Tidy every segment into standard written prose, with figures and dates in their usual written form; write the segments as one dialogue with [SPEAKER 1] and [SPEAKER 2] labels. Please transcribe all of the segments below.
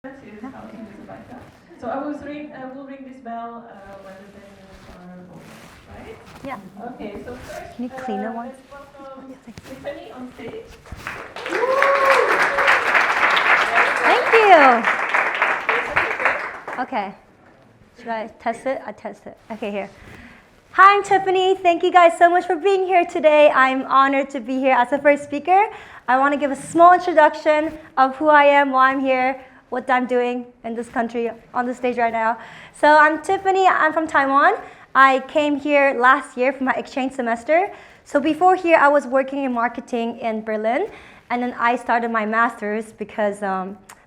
[SPEAKER 1] So I will ring this bell when the 10 minutes are over, right?
[SPEAKER 2] Yeah.
[SPEAKER 1] Okay, so first,
[SPEAKER 2] Can you clean it once?
[SPEAKER 1] let's welcome Tiffany on stage.
[SPEAKER 2] Thank you. Okay. Should I test it? I test it. Okay, here. Hi, I'm Tiffany. Thank you guys so much for being here today. I'm honored to be here as the first speaker. I want to give a small introduction of who I am, why I'm here, what I'm doing in this country on the stage right now. So I'm Tiffany. I'm from Taiwan. I came here last year for my exchange semester. So before here, I was working in marketing in Berlin. And then I started my master's because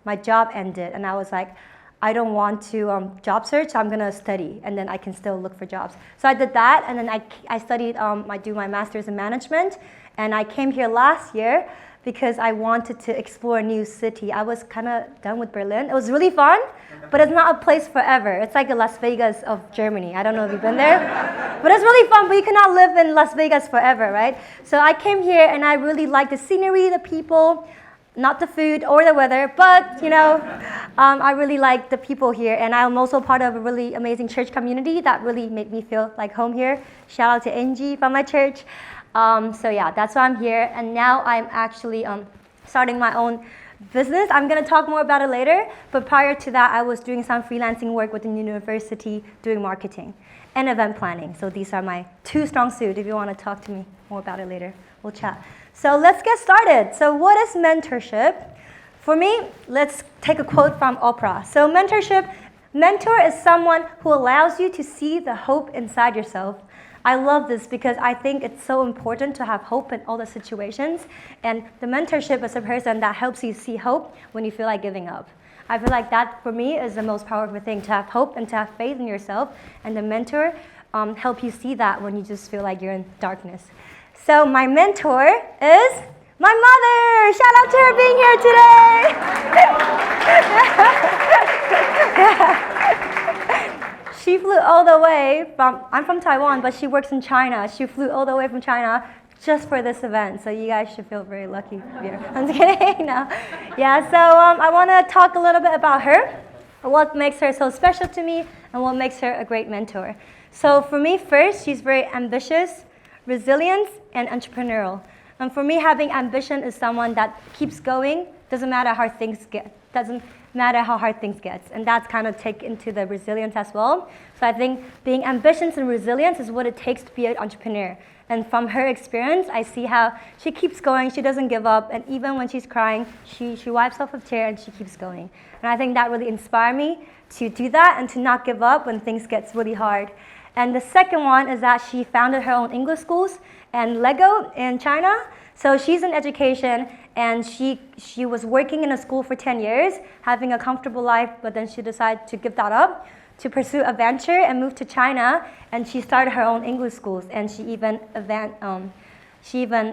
[SPEAKER 2] my job ended. And I was like, I don't want to job search, I'm gonna study, and then I can still look for jobs. So I did that, and then I studied, I do my master's in management, and I came here last year because I wanted to explore a new city. I was kind of done with Berlin. It was really fun, but it's not a place forever. It's like the Las Vegas of Germany. I don't know if you've been there, but it's really fun, but you cannot live in Las Vegas forever, right? So I came here, and I really like the scenery, the people, not the food or the weather, but I really like the people here, and I'm also part of a really amazing church community that really made me feel like home here. Shout out to Angie from my church. So yeah, that's why I'm here, and now I'm actually starting my own business. I'm going to talk more about it later, but prior to that, I was doing some freelancing work within university doing marketing and event planning. So these are my two strong suits. If you want to talk to me more about it later, we'll chat. So let's get started. So what is mentorship? For me, let's take a quote from Oprah. So mentor is someone who allows you to see the hope inside yourself. I love this because I think it's so important to have hope in all the situations. And the mentorship is a person that helps you see hope when you feel like giving up. I feel like that, for me, is the most powerful thing, to have hope and to have faith in yourself. And the mentor help you see that when you just feel like you're in darkness. So my mentor is my mother. Shout out to her being here today. She flew all the way I'm from Taiwan, but she works in China. She flew all the way from China just for this event. So you guys should feel very lucky here. I'm just kidding. No. Yeah, so I want to talk a little bit about her, what makes her so special to me, and what makes her a great mentor. So for me, first, she's very ambitious, resilient, and entrepreneurial. And for me, having ambition is someone that keeps going, doesn't matter how hard things get. And that's kind of take into the resilience as well. So I think being ambitious and resilient is what it takes to be an entrepreneur. And from her experience, I see how she keeps going, she doesn't give up, and even when she's crying, she wipes off a tear and she keeps going. And I think that really inspired me to do that and to not give up when things get really hard. And the second one is that she founded her own English schools and Lego in China. So she's in education, and she was working in a school for 10 years, having a comfortable life, but then she decided to give that up to pursue adventure and move to China, and she started her own English schools, and she even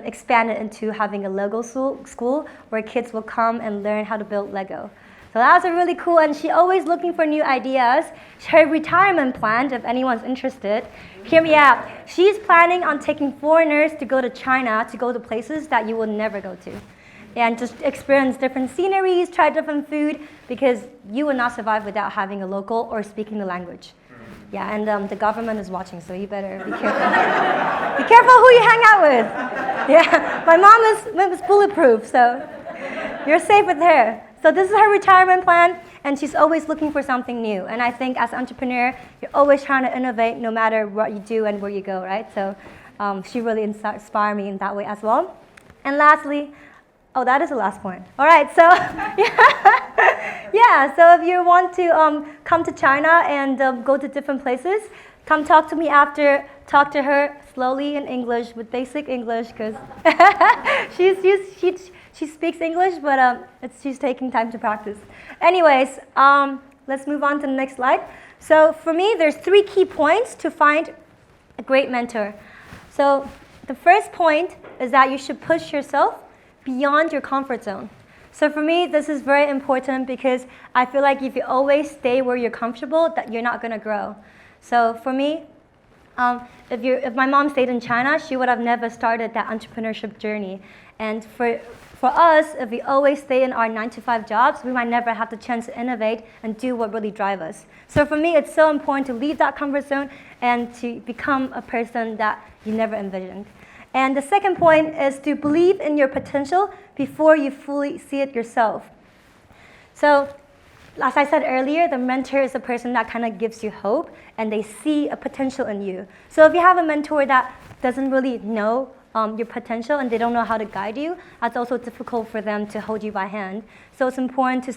[SPEAKER 2] expanded into having a Lego school where kids will come and learn how to build Lego. So that was really cool, and she's always looking for new ideas. Her retirement plan, if anyone's interested, hear me out. She's planning on taking foreigners to go to China, to go to places that you will never go to. And just experience different sceneries, try different food, because you will not survive without having a local or speaking the language. Yeah, and the government is watching, so you better be careful. Be careful who you hang out with. Yeah, my mom is bulletproof, so you're safe with her. So this is her retirement plan, and she's always looking for something new. And I think as an entrepreneur, you're always trying to innovate no matter what you do and where you go, right? So she really inspired me in that way as well. And lastly, that is the last point. All right, so yeah, so if you want to come to China and go to different places, come talk to me after. Talk to her slowly in English with basic English, because she speaks English, but she's taking time to practice. Anyways, let's move on to the next slide. So for me, there's 3 key points to find a great mentor. So the first point is that you should push yourself beyond your comfort zone. So for me, this is very important because I feel like if you always stay where you're comfortable, that you're not going to grow. So for me, If my mom stayed in China, she would have never started that entrepreneurship journey. And for us, if we always stay in our 9-to-5 jobs, we might never have the chance to innovate and do what really drives us. So for me, it's so important to leave that comfort zone and to become a person that you never envisioned. And the second point is to believe in your potential before you fully see it yourself. So, as I said earlier, the mentor is the person that kind of gives you hope and they see a potential in you. So if you have a mentor that doesn't really know your potential and they don't know how to guide you, that's also difficult for them to hold you by hand. So it's important to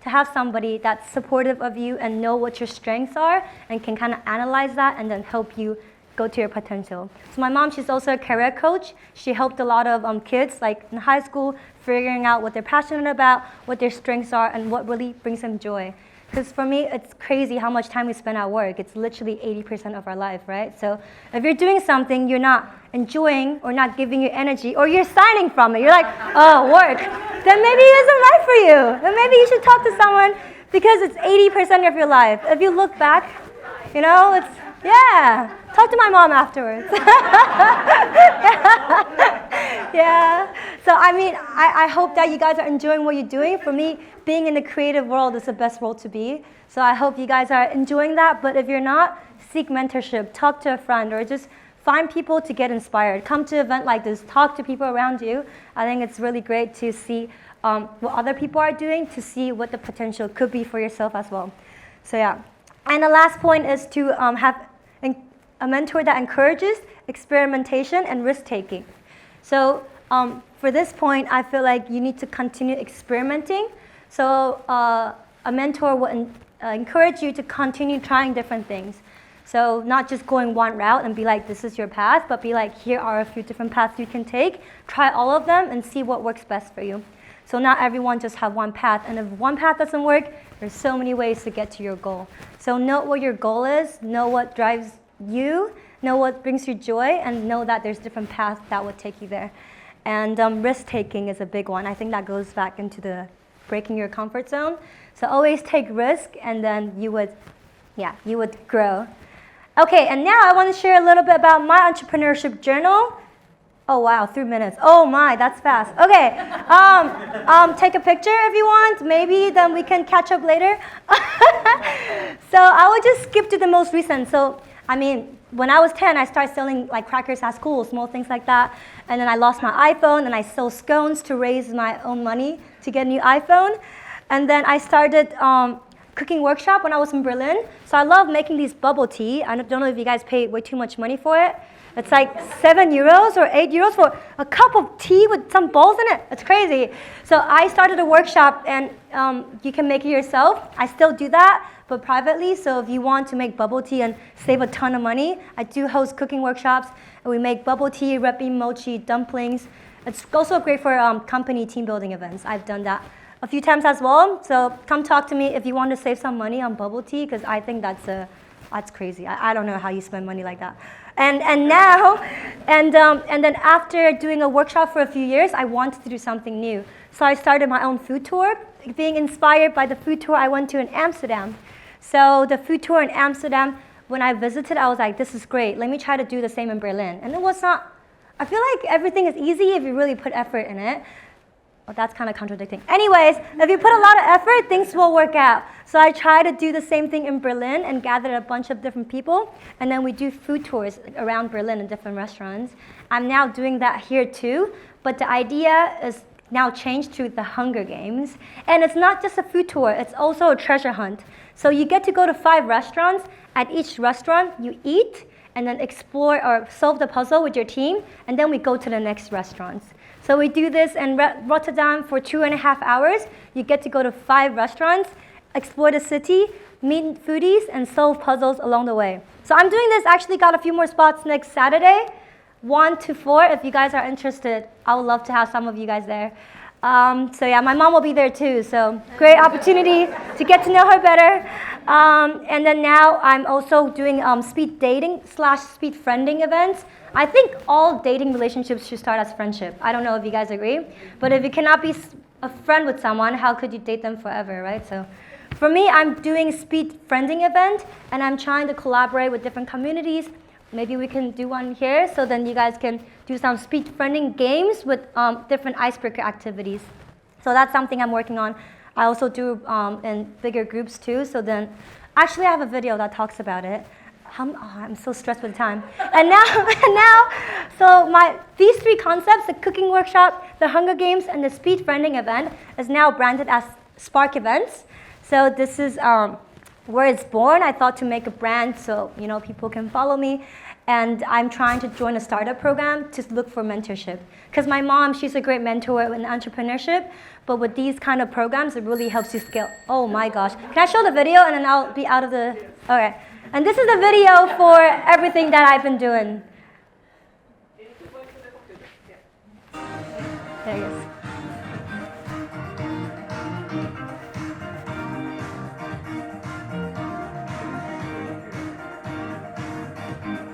[SPEAKER 2] to have somebody that's supportive of you and know what your strengths are and can kind of analyze that and then help you go to your potential. So my mom, she's also a career coach. She helped a lot of kids like in high school figuring out what they're passionate about, what their strengths are, and what really brings them joy. Because for me, it's crazy how much time we spend at work. It's literally 80% of our life, right? So if you're doing something you're not enjoying or not giving you energy, or you're signing from it, you're like, oh, work, then maybe it isn't right for you. Then maybe you should talk to someone because it's 80% of your life. If you look back, you know, it's, yeah, talk to my mom afterwards. Yeah. So I mean, I hope that you guys are enjoying what you're doing. For me, being in the creative world is the best world to be. So I hope you guys are enjoying that. But if you're not, seek mentorship, talk to a friend, or just find people to get inspired. Come to an event like this, talk to people around you. I think it's really great to see what other people are doing, to see what the potential could be for yourself as well. So yeah. And the last point is to have a mentor that encourages experimentation and risk-taking. So for this point, I feel like you need to continue experimenting. So a mentor will encourage you to continue trying different things. So not just going one route and be like, this is your path, but be like, here are a few different paths you can take. Try all of them and see what works best for you. So not everyone just have one path. And if one path doesn't work, there's so many ways to get to your goal. So know what your goal is, know what drives you, know what brings you joy, and know that there's different paths that would take you there. And risk-taking is a big one. I think that goes back into the breaking your comfort zone. So always take risk, and then you would grow. Okay, and now I want to share a little bit about my entrepreneurship journal. Oh wow, 3 minutes. Oh my, that's fast. Okay, take a picture if you want. Maybe then we can catch up later. So I will just skip to the most recent. So I mean, when I was 10, I started selling like crackers at school, small things like that. And then I lost my iPhone, and I sold scones to raise my own money to get a new iPhone. And then I started cooking workshop when I was in Berlin. So I love making these bubble tea. I don't know if you guys pay way too much money for it. It's like 7 euros or 8 euros for a cup of tea with some balls in it. It's crazy. So I started a workshop, and you can make it yourself. I still do that, but privately. So if you want to make bubble tea and save a ton of money, I do host cooking workshops. And we make bubble tea, red bean mochi, dumplings. It's also great for company team building events. I've done that a few times as well. So come talk to me if you want to save some money on bubble tea, because I think that's crazy. I don't know how you spend money like that. And then after doing a workshop for a few years, I wanted to do something new. So I started my own food tour, being inspired by the food tour I went to in Amsterdam. So the food tour in Amsterdam, when I visited, I was like, this is great. Let me try to do the same in Berlin. And it was not, I feel like everything is easy if you really put effort in it. Well, that's kind of contradicting. Anyways, if you put a lot of effort, things will work out. So I tried to do the same thing in Berlin and gathered a bunch of different people. And then we do food tours around Berlin in different restaurants. I'm now doing that here too. But the idea is now changed to the Hunger Games. And it's not just a food tour, it's also a treasure hunt. So you get to go to 5 restaurants. At each restaurant, you eat and then explore or solve the puzzle with your team. And then we go to the next restaurants. So we do this in Rotterdam for 2.5 hours. You get to go to 5 restaurants, explore the city, meet foodies, and solve puzzles along the way. So I'm doing this, actually got a few more spots next Saturday, 1 to 4. If you guys are interested, I would love to have some of you guys there. So yeah, my mom will be there too. So great opportunity to get to know her better. And then now I'm also doing speed dating / speed friending events. I think all dating relationships should start as friendship. I don't know if you guys agree, but if you cannot be a friend with someone, how could you date them forever, right? So For me, I'm doing a speed friending event, and I'm trying to collaborate with different communities. Maybe we can do one here, so then you guys can do some speed friending games with different icebreaker activities. So that's something I'm working on. I also do in bigger groups too, so then, actually I have a video that talks about it. I'm so stressed with time. And now, so these three concepts, the cooking workshop, the Hunger Games, and the speed friending event, is now branded as Spark Events. So this is where it's born. I thought to make a brand so people can follow me. And I'm trying to join a startup program to look for mentorship. Because my mom, she's a great mentor in entrepreneurship, but with these kind of programs, it really helps you scale. Oh my gosh. Can I show the video and then I'll be out of the, okay. And this is the video for everything that I've been doing. There it is.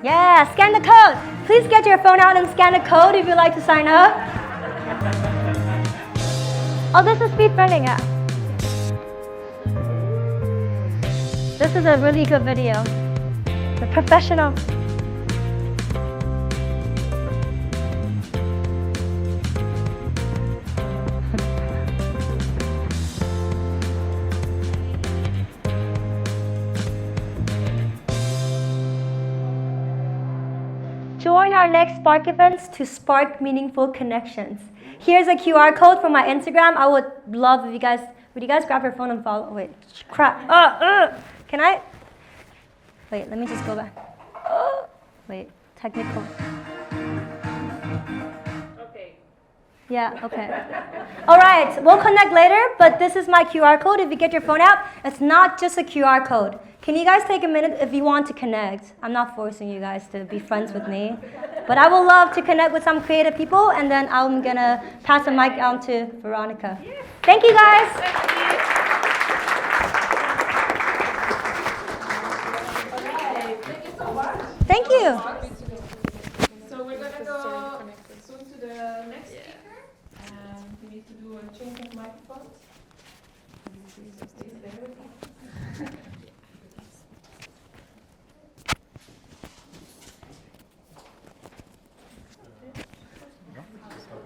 [SPEAKER 2] Yeah, scan the code. Please get your phone out and scan the code if you'd like to sign up. Oh, this is speed friending. Yeah. This is a really good video. The professional. Join our next Spark events to spark meaningful connections. Here's a QR code for my Instagram. I would love if would you guys grab your phone and follow? Wait, crap. Can I? Wait, let me just go back. Wait, technical.
[SPEAKER 1] Okay.
[SPEAKER 2] Yeah, okay. All right, we'll connect later, but this is my QR code. If you get your phone out, it's not just a QR code. Can you guys take a minute if you want to connect? I'm not forcing you guys to be friends with me, but I would love to connect with some creative people, and then I'm gonna pass the mic on to Veronica. Thank you, guys.
[SPEAKER 1] Thank you so much.
[SPEAKER 2] Thank you.
[SPEAKER 1] So we're gonna go soon to the next speaker, and we need to do a change of microphones. Please bear with me.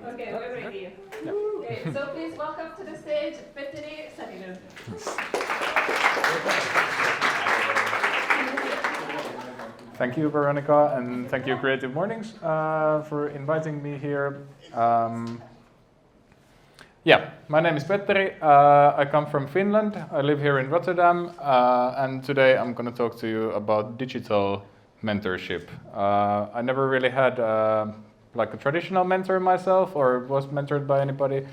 [SPEAKER 1] Okay, we're ready. Okay, so please welcome to the stage Petteri Salinen.
[SPEAKER 3] Thank you, Veronica, and thank you, Creative Mornings, for inviting me here. My name is Petteri. I come from Finland. I live here in Rotterdam, and today I'm going to talk to you about digital mentorship. I never really had like a traditional mentor myself, or was mentored by anybody.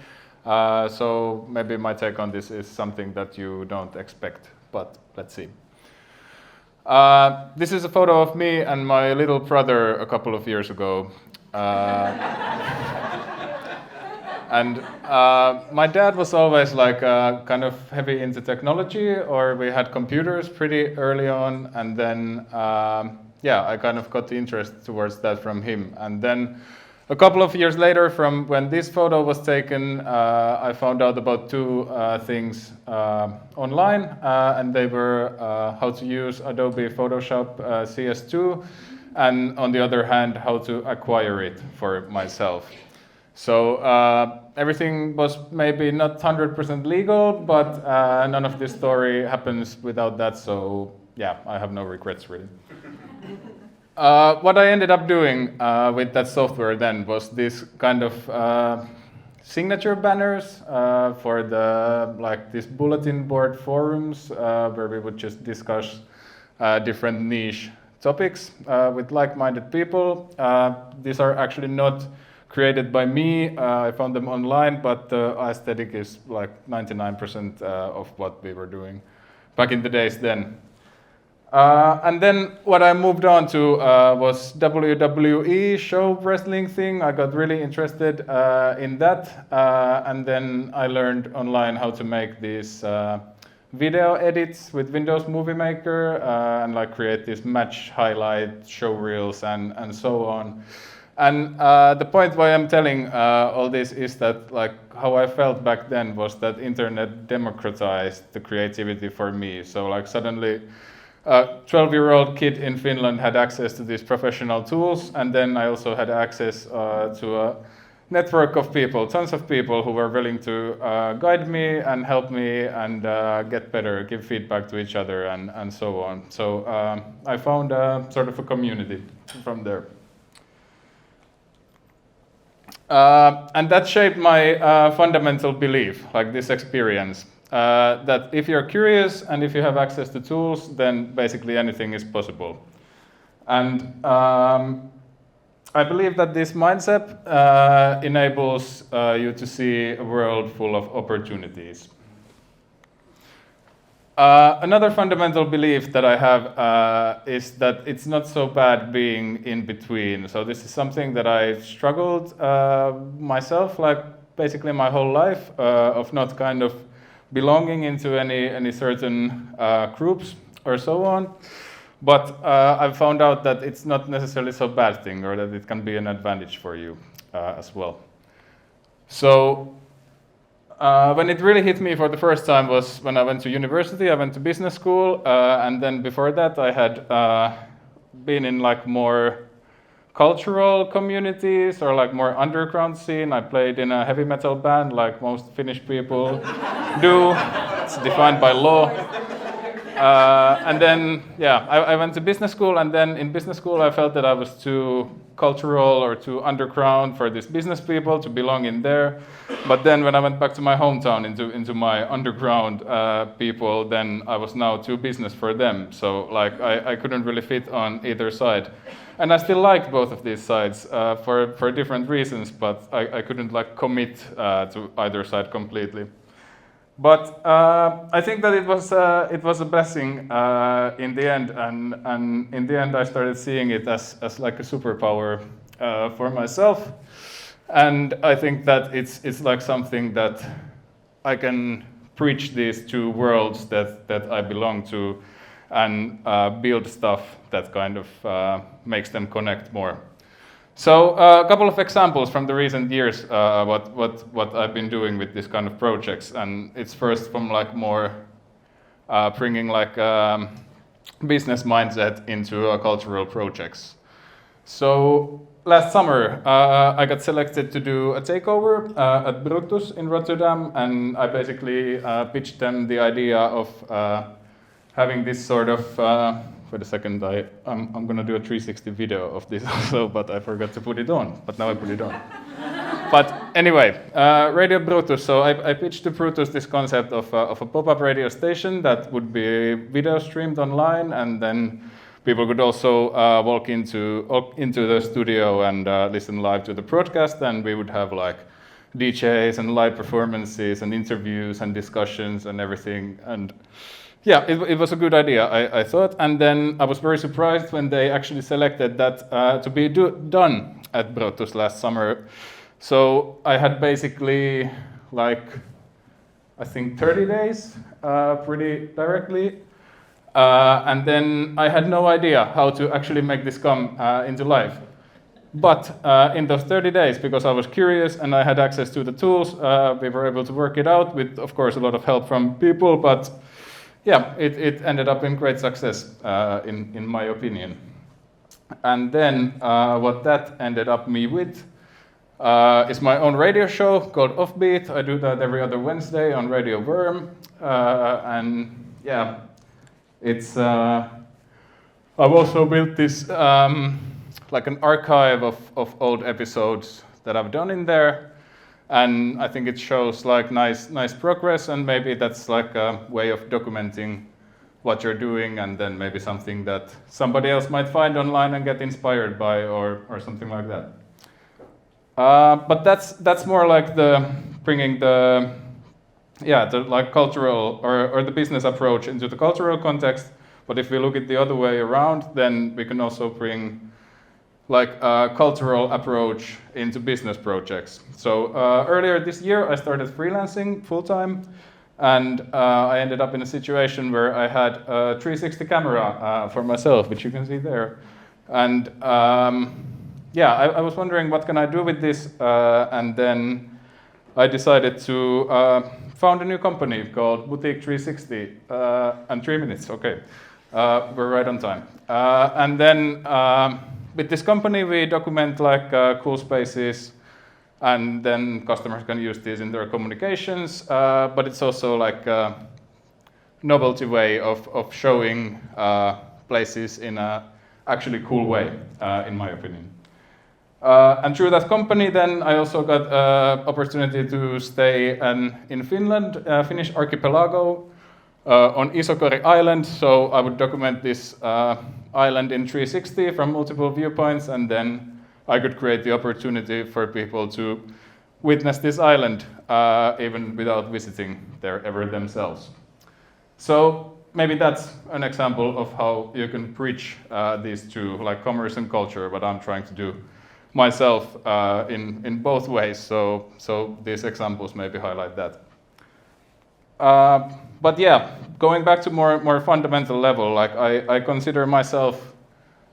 [SPEAKER 3] So maybe my take on this is something that you don't expect, but let's see. This is a photo of me and my little brother a couple of years ago. And my dad was always like kind of heavy into technology, or we had computers pretty early on, and then I kind of got the interest towards that from him. And then a couple of years later, from when this photo was taken, I found out about two things online, and they were how to use Adobe Photoshop CS2, and on the other hand, how to acquire it for myself. So everything was maybe not 100% legal, but none of this story happens without that, so yeah, I have no regrets really. What I ended up doing with that software then was this kind of signature banners for these bulletin board forums where we would just discuss different niche topics with like-minded people. These are actually not created by me. I found them online, but the aesthetic is like 99% of what we were doing back in the days then. And then what I moved on to was WWE show wrestling thing. I got really interested in that, and then I learned online how to make these video edits with Windows Movie Maker and like create these match highlight show reels and so on. And the point why I'm telling all this is that like how I felt back then was that internet democratized the creativity for me. So like suddenly a 12-year-old kid in Finland had access to these professional tools, and then I also had access to a network of people, tons of people who were willing to guide me and help me and get better, give feedback to each other and so on. So I found sort of a community from there. And that shaped my fundamental belief, like this experience, that if you're curious and if you have access to tools, then basically anything is possible. And I believe that this mindset enables you to see a world full of opportunities. Another fundamental belief that I have is that it's not so bad being in between. So this is something that I've struggled myself, like basically my whole life, of not kind of belonging into any certain groups or so on. But I've found out that it's not necessarily so bad thing, or that it can be an advantage for you as well. So when it really hit me for the first time was when I went to university. I went to business school, and then before that I had been in like more cultural communities or like more underground scene. I played in a heavy metal band like most Finnish people do. It's defined by law. And then, yeah, I went to business school, and then in business school I felt that I was too cultural or too underground for these business people to belong in there. But then when I went back to my hometown, into my underground people, then I was now too business for them. So like I couldn't really fit on either side. And I still liked both of these sides for different reasons, but I couldn't like commit to either side completely. But I think that it was a blessing in the end, and in the end I started seeing it as like a superpower for myself, and I think that it's like something that I can preach these two worlds that I belong to, and build stuff that kind of makes them connect more. So a couple of examples from the recent years, what I've been doing with this kind of projects, and it's first from like more bringing like business mindset into cultural projects. So last summer I got selected to do a takeover at Brutus in Rotterdam, and I basically pitched them the idea of having this sort of wait a second, I'm going to do a 360 video of this also, but I forgot to put it on. But now I put it on. But anyway, Radio Brutus. So I pitched to Brutus this concept of a pop-up radio station that would be video streamed online, and then people could also walk into the studio and listen live to the broadcast, and we would have like DJs and live performances and interviews and discussions and everything. And yeah, it was a good idea, I thought, and then I was very surprised when they actually selected that to be done at Brutus last summer. So I had basically like, I think 30 days pretty directly, and then I had no idea how to actually make this come into life. But in those 30 days, because I was curious and I had access to the tools, we were able to work it out with, of course, a lot of help from people, but yeah, it ended up in great success, in my opinion. And then what that ended up me with is my own radio show called Offbeat. I do that every other Wednesday on Radio Worm. And yeah, it's I've also built this like an archive of old episodes that I've done in there. And I think it shows like nice progress, and maybe that's like a way of documenting what you're doing, and then maybe something that somebody else might find online and get inspired by, or something like that. But that's more like the bringing the like cultural or the business approach into the cultural context. But if we look at the other way around, then we can also bring like a cultural approach into business projects. So earlier this year, I started freelancing full-time, and I ended up in a situation where I had a 360 camera for myself, which you can see there. And yeah, I was wondering what can I do with this, and then I decided to found a new company called Boutique 360, and 3 minutes, okay. We're right on time. And then with this company, we document like cool spaces, and then customers can use these in their communications, but it's also like a novelty way of showing places in a actually cool way, in my opinion. And through that company, then I also got opportunity to stay in Finland, Finnish archipelago, on Isokari Island. So I would document this island in 360 from multiple viewpoints, and then I could create the opportunity for people to witness this island even without visiting there ever themselves. So maybe that's an example of how you can bridge these two, like commerce and culture, what I'm trying to do myself in both ways. So these examples maybe highlight that. But yeah, going back to more fundamental level, like I consider myself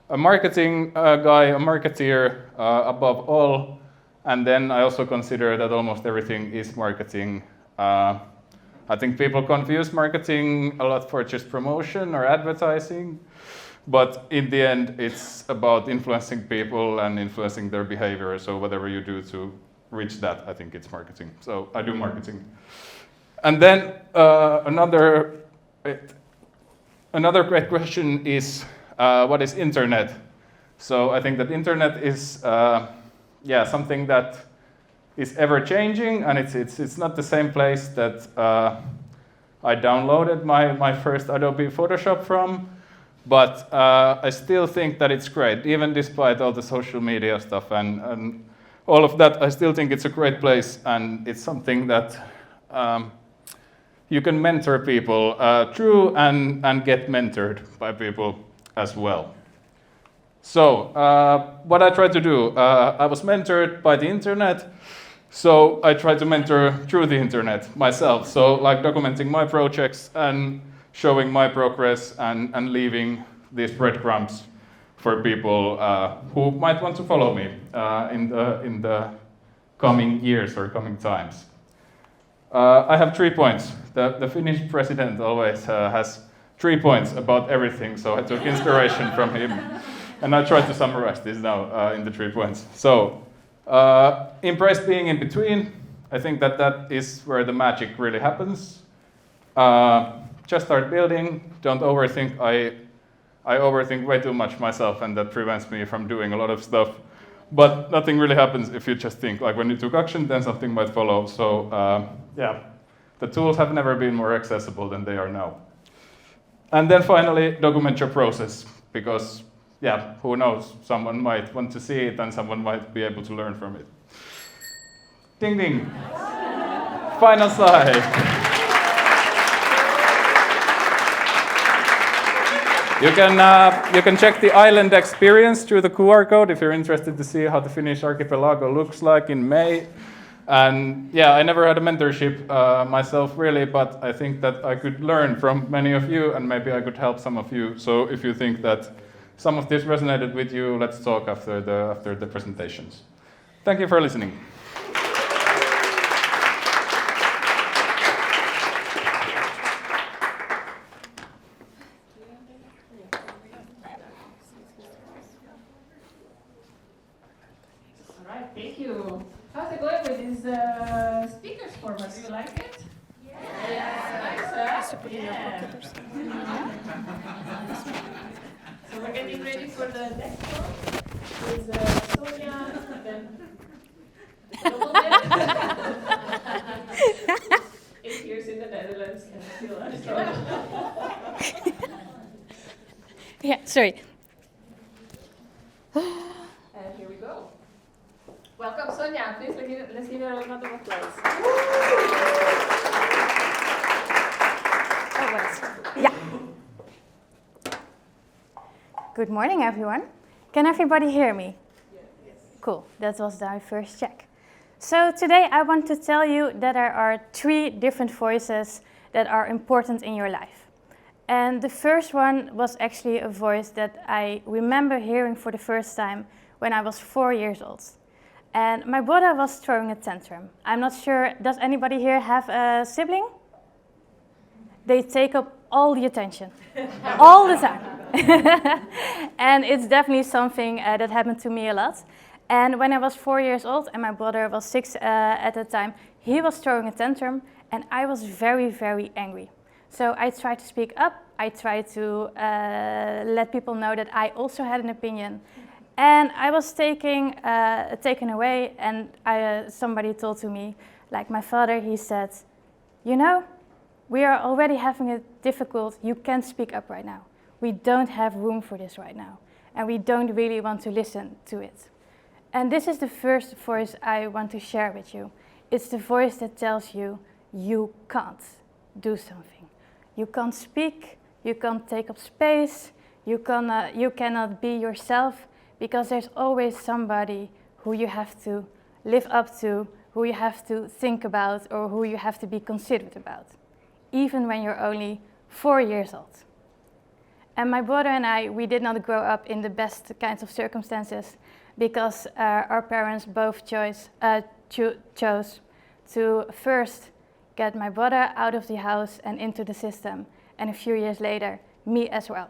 [SPEAKER 3] a marketing guy, a marketeer above all, and then I also consider that almost everything is marketing. I think people confuse marketing a lot for just promotion or advertising, but in the end, it's about influencing people and influencing their behavior. So whatever you do to reach that, I think it's marketing. So I do marketing. And then another great question is, what is internet? So I think that internet is something that is ever changing, and it's not the same place that I downloaded my first Adobe Photoshop from, but I still think that it's great, even despite all the social media stuff and all of that. I still think it's a great place, and it's something that you can mentor people through and get mentored by people as well. So what I tried to do, I was mentored by the internet, so I tried to mentor through the internet myself. So like documenting my projects and showing my progress and leaving these breadcrumbs for people who might want to follow me in the coming years or coming times. I have 3 points. The Finnish president always has 3 points about everything, so I took inspiration from him. And I tried to summarize this now in the 3 points. So, embrace being in between. I think that is where the magic really happens. Just start building. Don't overthink. I overthink way too much myself, and that prevents me from doing a lot of stuff. But nothing really happens if you just think. Like when you took action, then something might follow. So the tools have never been more accessible than they are now. And then finally, document your process, because who knows? Someone might want to see it, and someone might be able to learn from it. Ding ding. Final slide. You can check the island experience through the QR code if you're interested to see how the Finnish archipelago looks like in May. And I never had a mentorship myself really, but I think that I could learn from many of you, and maybe I could help some of you. So if you think that some of this resonated with you, let's talk after the presentations. Thank you for listening.
[SPEAKER 1] Thank you. How's it going with this speakers format? Do you like it? Yes. Nice, huh? Yeah. So we're getting ready for the next one with Sonia, then double dip. 8 years in the Netherlands and still I'm strong.
[SPEAKER 4] Yeah, sorry.
[SPEAKER 1] And here we go. Welcome, Sonia. Please let's give her a round of applause.
[SPEAKER 4] Oh, wait. Yeah. Good morning, everyone. Can everybody hear me?
[SPEAKER 1] Yes.
[SPEAKER 4] Cool. That was our first check. So today I want to tell you that there are 3 different voices that are important in your life. And the first one was actually a voice that I remember hearing for the first time when I was 4 years old. And my brother was throwing a tantrum. I'm not sure, does anybody here have a sibling? They take up all the attention, all the time. And it's definitely something that happened to me a lot. And when I was 4 years old and my brother was 6 at the time, he was throwing a tantrum and I was very, very angry. So I tried to speak up. I tried to let people know that I also had an opinion. And I was taken away, and somebody told to me, like my father, he said, you know, we are already having it difficult. You can't speak up right now. We don't have room for this right now. And we don't really want to listen to it. And this is the first voice I want to share with you. It's the voice that tells you, you can't do something. You can't speak, you can't take up space, you cannot be yourself, because there's always somebody who you have to live up to, who you have to think about, or who you have to be considerate about, even when you're only 4 years old. And my brother and I, we did not grow up in the best kinds of circumstances, because our parents both chose to first get my brother out of the house and into the system, and a few years later, me as well.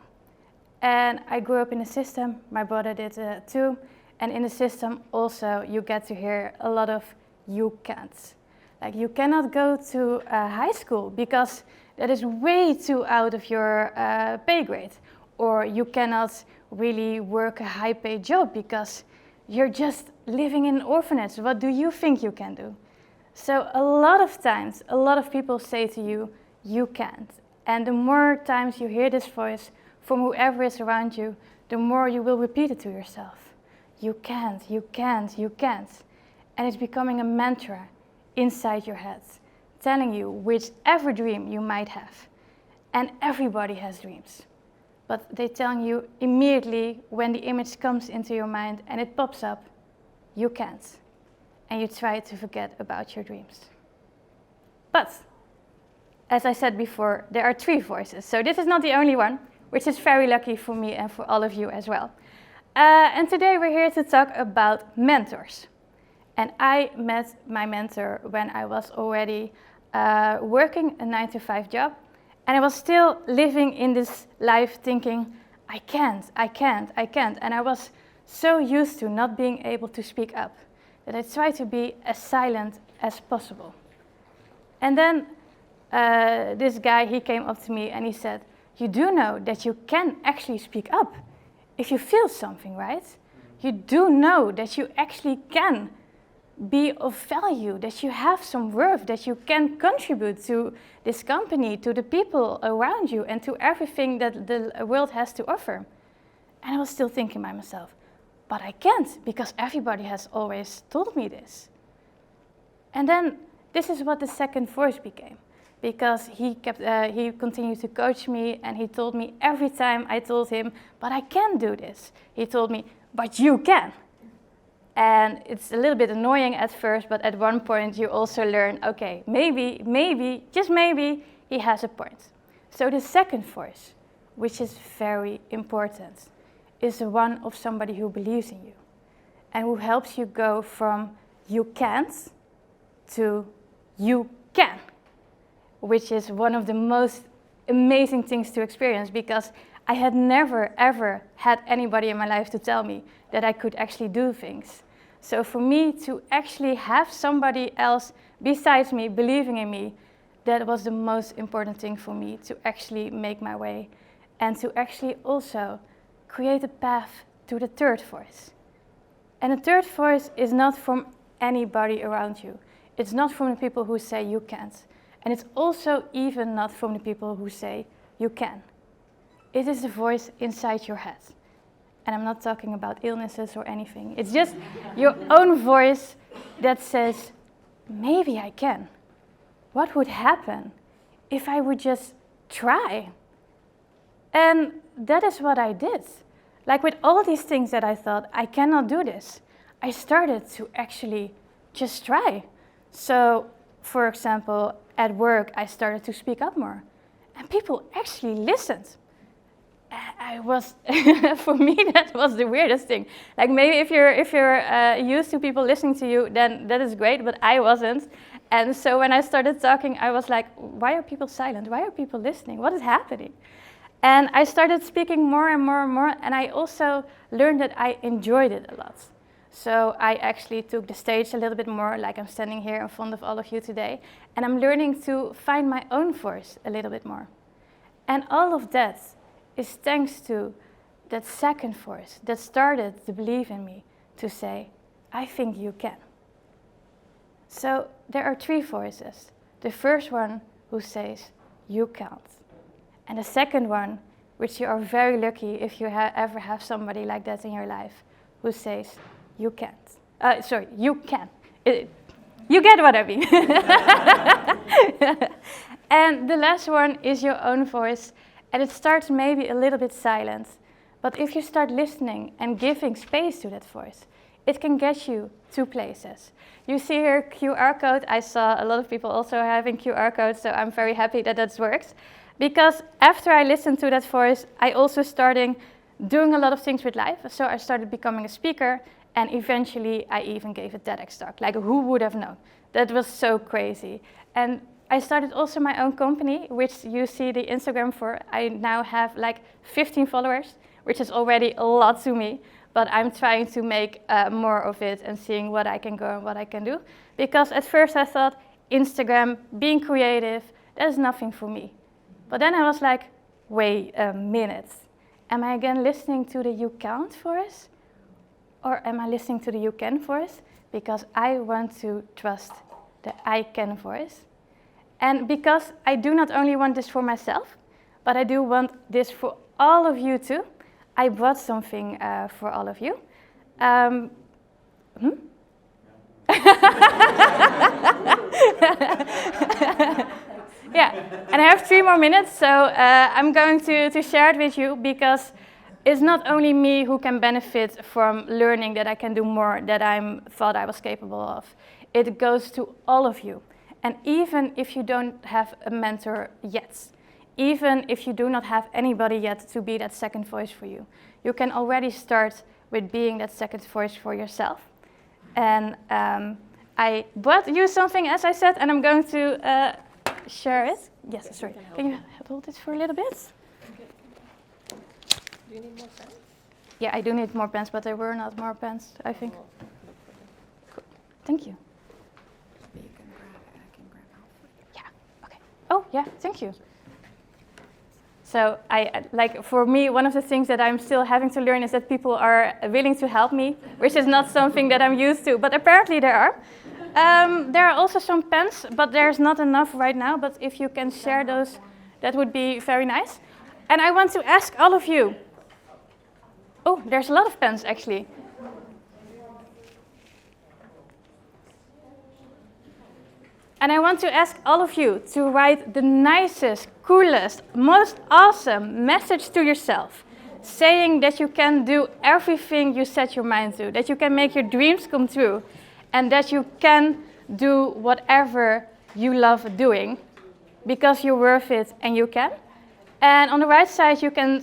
[SPEAKER 4] And I grew up in the system, my brother did too, and in the system also you get to hear a lot of you can't. Like, you cannot go to high school because that is way too out of your pay grade, or you cannot really work a high paid job because you're just living in an orphanage. What do you think you can do? So a lot of times, a lot of people say to you, you can't. And the more times you hear this voice from whoever is around you, the more you will repeat it to yourself. You can't, you can't, you can't. And it's becoming a mantra inside your head, telling you whichever dream you might have. And everybody has dreams. But they tell you immediately when the image comes into your mind and it pops up, you can't. And you try to forget about your dreams. But, as I said before, there are 3 voices. So this is not the only one, which is very lucky for me and for all of you as well. And today we're here to talk about mentors. And I met my mentor when I was already working a 9-to-5 job. And I was still living in this life thinking, I can't. And I was so used to not being able to speak up that I tried to be as silent as possible. And then this guy, he came up to me and he said, you do know that you can actually speak up if you feel something, right? You do know that you actually can be of value, that you have some worth, that you can contribute to this company, to the people around you, and to everything that the world has to offer. And I was still thinking by myself, but I can't, because everybody has always told me this. And then this is what the second voice became, because he continued to coach me, and he told me every time I told him, but I can't do this, he told me, but you can. And it's a little bit annoying at first, but at one point you also learn, okay, maybe, just maybe, he has a point. So the second voice, which is very important, is the one of somebody who believes in you and who helps you go from you can't to you can, which is one of the most amazing things to experience, because I had never, ever had anybody in my life to tell me that I could actually do things. So for me to actually have somebody else besides me believing in me, that was the most important thing for me to actually make my way and to actually also create a path to the third voice. And the third voice is not from anybody around you. It's not from the people who say you can't. And it's also even not from the people who say you can. It is the voice inside your head. And I'm not talking about illnesses or anything. It's just your own voice that says, maybe I can. What would happen if I would just try? And that is what I did. Like with all these things that I thought, I cannot do this, I started to actually just try. So, for example, at work, I started to speak up more. And people actually listened. I was, for me, that was the weirdest thing. Like maybe if you're used to people listening to you, then that is great, but I wasn't. And so when I started talking, I was like, why are people silent? Why are people listening? What is happening? And I started speaking more and more and more, and I also learned that I enjoyed it a lot. So I actually took the stage a little bit more, like I'm standing here in front of all of you today, and I'm learning to find my own voice a little bit more. And all of that is thanks to that second voice that started to believe in me, to say, I think you can. So there are 3 voices. The first one who says, you can't. And the second one, which you are very lucky if you ever have somebody like that in your life, who says, you can't. You can. You get what I mean. And the last one is your own voice. And it starts maybe a little bit silent. But if you start listening and giving space to that voice, it can get you 2 places. You see here QR code. I saw a lot of people also having QR codes, so I'm very happy that that works. Because after I listened to that voice, I also started doing a lot of things with life. So I started becoming a speaker, and eventually I even gave a TEDx talk. Like, who would have known? That was so crazy. And I started also my own company, which you see the Instagram for. I now have like 15 followers, which is already a lot to me. But I'm trying to make more of it and seeing what I can go and what I can do. Because at first I thought, Instagram, being creative, that is nothing for me. But then I was like, wait a minute. Am I again listening to the you can't voice? Or am I listening to the you can voice? Because I want to trust the I can voice. And because I do not only want this for myself, but I do want this for all of you too, I brought something for all of you. Yeah, and I have 3 more minutes, so I'm going to share it with you, because it's not only me who can benefit from learning that I can do more that I thought I was capable of. It goes to all of you. And even if you don't have a mentor yet, even if you do not have anybody yet to be that second voice for you, you can already start with being that second voice for yourself. And I brought you something, as I said, and I'm going to share it. Yes, sorry. Can you hold it for a little bit?
[SPEAKER 1] Do you need more pens?
[SPEAKER 4] Yeah, I do need more pens, but there were not more pens, I think. Cool. Thank you.
[SPEAKER 5] You can grab it. I can grab it.
[SPEAKER 4] Yeah, okay. Oh, yeah, thank you. So for me, one of the things that I'm still having to learn is that people are willing to help me, which is not something that I'm used to, but apparently there are. There are also some pens, but there's not enough right now, but if you can share those, that would be very nice. And I want to ask all of you. Oh, there's a lot of pens actually. And I want to ask all of you to write the nicest, coolest, most awesome message to yourself, saying that you can do everything you set your mind to, that you can make your dreams come true, and that you can do whatever you love doing, because you're worth it and you can. And on the right side, you can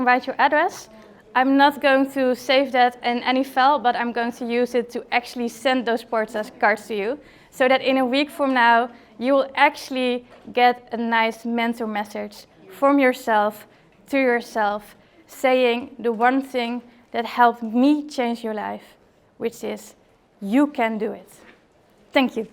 [SPEAKER 4] write your address. I'm not going to save that in any file, but I'm going to use it to actually send those cards to you, so that in a week from now, you will actually get a nice mentor message from yourself to yourself, saying the one thing that helped me change your life, which is, you can do it. Thank you.